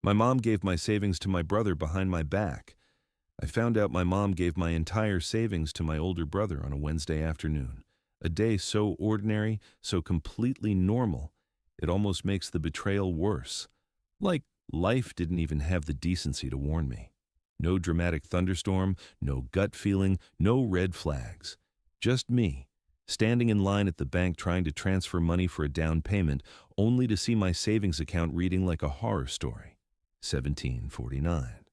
My mom gave my savings to my brother behind my back. I found out my mom gave my entire savings to my older brother on a Wednesday afternoon. A day so ordinary, so completely normal, it almost makes the betrayal worse. Like life didn't even have the decency to warn me. No dramatic thunderstorm, no gut feeling, no red flags. Just me, standing in line at the bank trying to transfer money for a down payment, only to see my savings account reading like a horror story. 1749.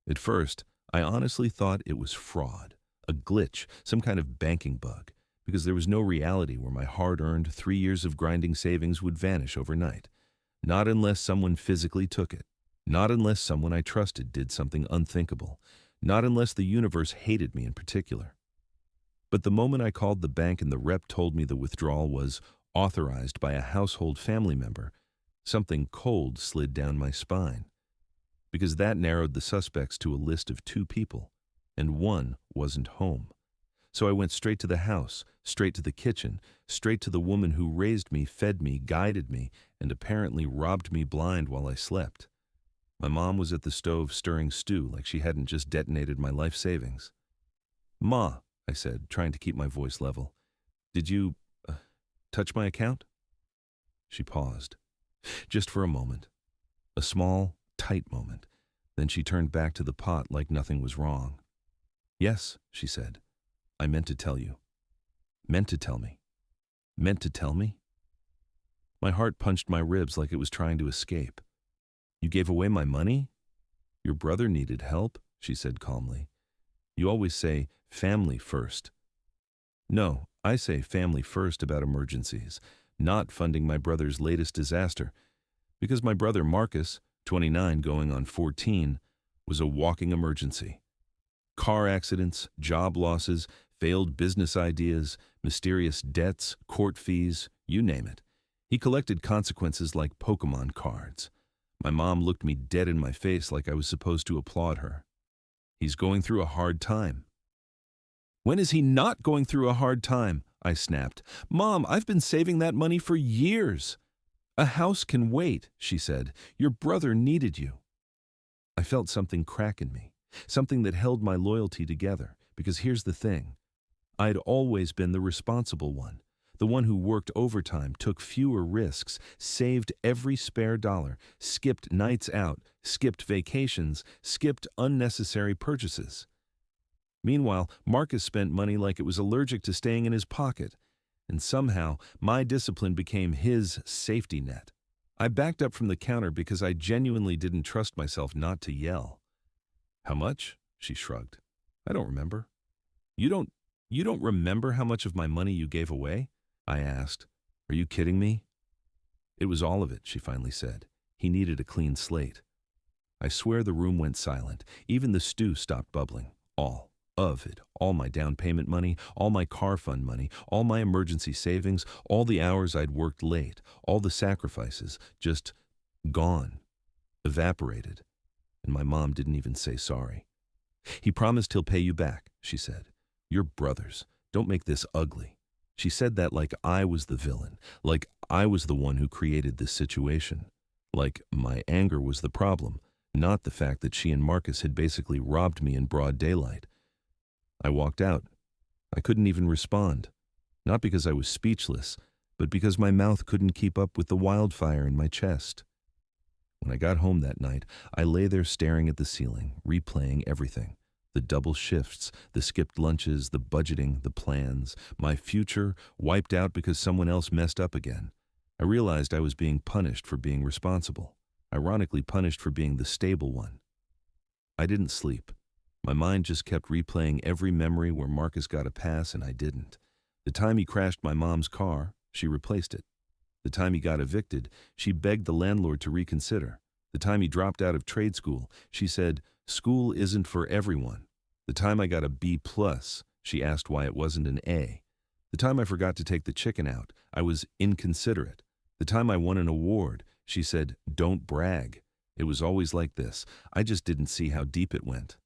At first, I honestly thought it was fraud, a glitch, some kind of banking bug, because there was no reality where my hard-earned 3 years of grinding savings would vanish overnight. Not unless someone physically took it. Not unless someone I trusted did something unthinkable. Not unless the universe hated me in particular. But the moment I called the bank and the rep told me the withdrawal was authorized by a household family member, something cold slid down my spine. Because that narrowed the suspects to a list of 2 people, and one wasn't home. So I went straight to the house, straight to the kitchen, straight to the woman who raised me, fed me, guided me, and apparently robbed me blind while I slept. My mom was at the stove stirring stew like she hadn't just detonated my life savings. "Ma," I said, trying to keep my voice level, "did you touch my account?" She paused, just for a moment, a small, tight moment. Then she turned back to the pot like nothing was wrong. "Yes," she said. "I meant to tell you. Meant to tell me. Meant to tell me?" My heart punched my ribs like it was trying to escape. "You gave away my money? Your brother needed help," she said calmly. "You always say family first." "No, I say family first about emergencies, not funding my brother's latest disaster, because my brother Marcus, 29 going on 14, was a walking emergency. Car accidents, job losses, failed business ideas, mysterious debts, court fees, you name it. He collected consequences like Pokemon cards. My mom looked me dead in my face like I was supposed to applaud her. "He's going through a hard time." "When is he not going through a hard time?" I snapped. "Mom, I've been saving that money for years." "A house can wait," she said. "Your brother needed you." I felt something crack in me, something that held my loyalty together, because here's the thing. I'd always been the responsible one, the one who worked overtime, took fewer risks, saved every spare dollar, skipped nights out, skipped vacations, skipped unnecessary purchases. Meanwhile, Marcus spent money like it was allergic to staying in his pocket, and somehow my discipline became his safety net. I backed up from the counter because I genuinely didn't trust myself not to yell. "How much?" she shrugged. "I don't remember." You don't remember how much of my money you gave away?" I asked. "Are you kidding me?" "It was all of it," she finally said. "He needed a clean slate." I swear the room went silent. Even the stew stopped bubbling. All of it. All my down payment money, all my car fund money, all my emergency savings, all the hours I'd worked late, all the sacrifices, just gone, evaporated. And my mom didn't even say sorry. "He promised he'll pay you back," she said. "You're brothers. Don't make this ugly." She said that like I was the villain, like I was the one who created this situation, like my anger was the problem, not the fact that she and Marcus had basically robbed me in broad daylight. I walked out. I couldn't even respond, not because I was speechless, but because my mouth couldn't keep up with the wildfire in my chest. When I got home that night, I lay there staring at the ceiling, replaying everything. The double shifts, the skipped lunches, the budgeting, the plans, my future wiped out because someone else messed up again. I realized I was being punished for being responsible, ironically punished for being the stable one. I didn't sleep. My mind just kept replaying every memory where Marcus got a pass and I didn't. The time he crashed my mom's car, she replaced it. The time he got evicted, she begged the landlord to reconsider. The time he dropped out of trade school, she said, "School isn't for everyone." The time I got a B+, she asked why it wasn't an A. The time I forgot to take the chicken out, I was inconsiderate. The time I won an award, she said, "Don't brag." It was always like this. I just didn't see how deep it went.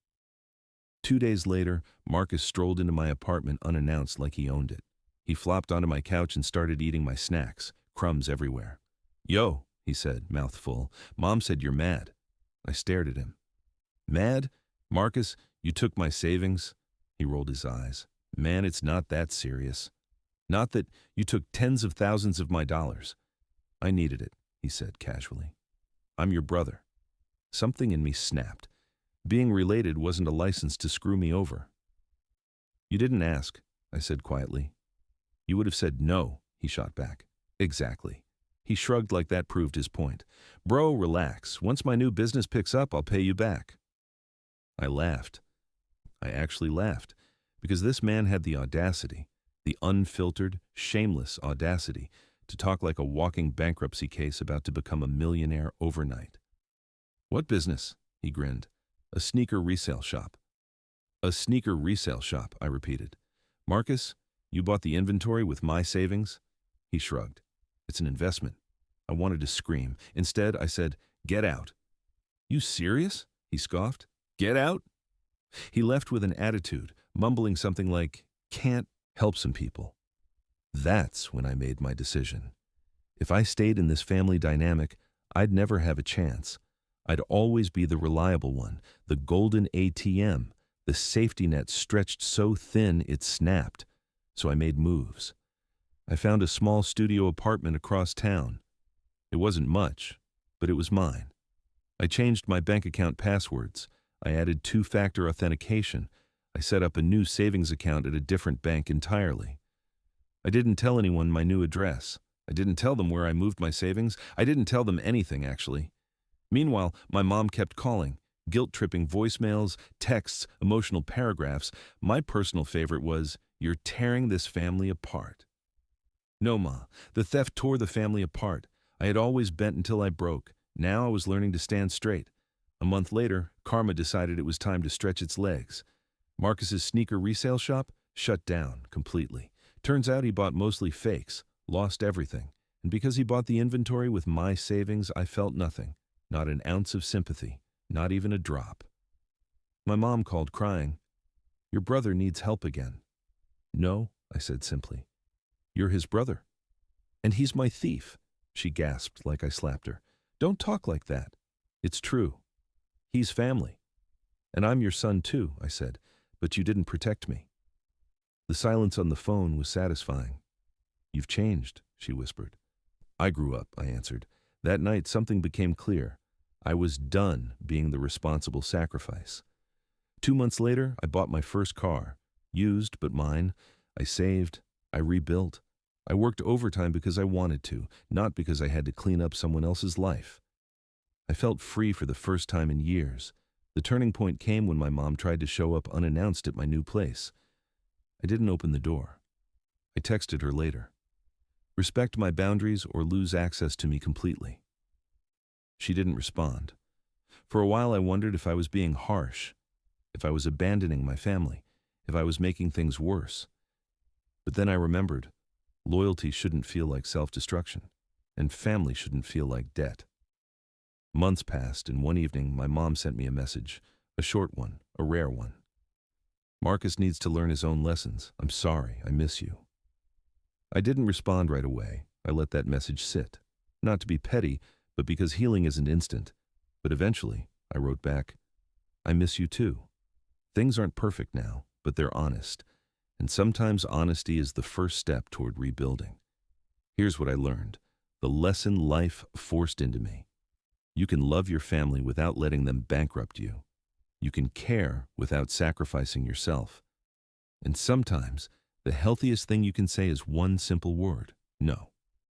2 days later, Marcus strolled into my apartment unannounced like he owned it. He flopped onto my couch and started eating my snacks, crumbs everywhere. "Yo," he said, mouth full, "Mom said you're mad." I stared at him. Mad? Marcus, you took my savings? He rolled his eyes. Man, it's not that serious. Not that you took tens of thousands of my dollars. I needed it, he said casually. I'm your brother. Something in me snapped. Being related wasn't a license to screw me over. You didn't ask, I said quietly. You would have said no, he shot back. Exactly. He shrugged like that proved his point. Bro, relax. Once my new business picks up, I'll pay you back. I laughed. I actually laughed, because this man had the audacity, the unfiltered, shameless audacity, to talk like a walking bankruptcy case about to become a millionaire overnight. What business? He grinned. A sneaker resale shop. A sneaker resale shop, I repeated. Marcus, you bought the inventory with my savings? He shrugged. It's an investment. I wanted to scream. Instead, I said, get out. You serious? He scoffed. Get out? He left with an attitude, mumbling something like, can't help some people. That's when I made my decision. If I stayed in this family dynamic, I'd never have a chance. I'd always be the reliable one, the golden ATM, the safety net stretched so thin it snapped. So I made moves. I found a small studio apartment across town. It wasn't much, but it was mine. I changed my bank account passwords. I added two-factor authentication. I set up a new savings account at a different bank entirely. I didn't tell anyone my new address. I didn't tell them where I moved my savings. I didn't tell them anything, actually. Meanwhile, my mom kept calling, guilt-tripping voicemails, texts, emotional paragraphs. My personal favorite was, "You're tearing this family apart." No, Ma, the theft tore the family apart. I had always bent until I broke. Now I was learning to stand straight. A month later, karma decided it was time to stretch its legs. Marcus's sneaker resale shop shut down completely. Turns out he bought mostly fakes, lost everything. And because he bought the inventory with my savings, I felt nothing. Not an ounce of sympathy, not even a drop. My mom called crying. Your brother needs help again. No, I said simply. You're his brother. And he's my thief, she gasped like I slapped her. Don't talk like that. It's true. He's family. And I'm your son too, I said, but you didn't protect me. The silence on the phone was satisfying. You've changed, she whispered. I grew up, I answered. That night something became clear. I was done being the responsible sacrifice. 2 months later, I bought my first car. Used, but mine. I saved. I rebuilt. I worked overtime because I wanted to, not because I had to clean up someone else's life. I felt free for the first time in years. The turning point came when my mom tried to show up unannounced at my new place. I didn't open the door. I texted her later. Respect my boundaries or lose access to me completely. She didn't respond. For a while I wondered if I was being harsh, if I was abandoning my family, if I was making things worse. But then I remembered, loyalty shouldn't feel like self-destruction, and family shouldn't feel like debt. Months passed, and one evening my mom sent me a message, a short one, a rare one. Marcus needs to learn his own lessons. I'm sorry, I miss you. I didn't respond right away. I let that message sit. Not to be petty, but because healing isn't instant. But eventually, I wrote back, I miss you too. Things aren't perfect now, but they're honest. And sometimes honesty is the first step toward rebuilding. Here's what I learned, the lesson life forced into me. You can love your family without letting them bankrupt you. You can care without sacrificing yourself. And sometimes, the healthiest thing you can say is one simple word, no.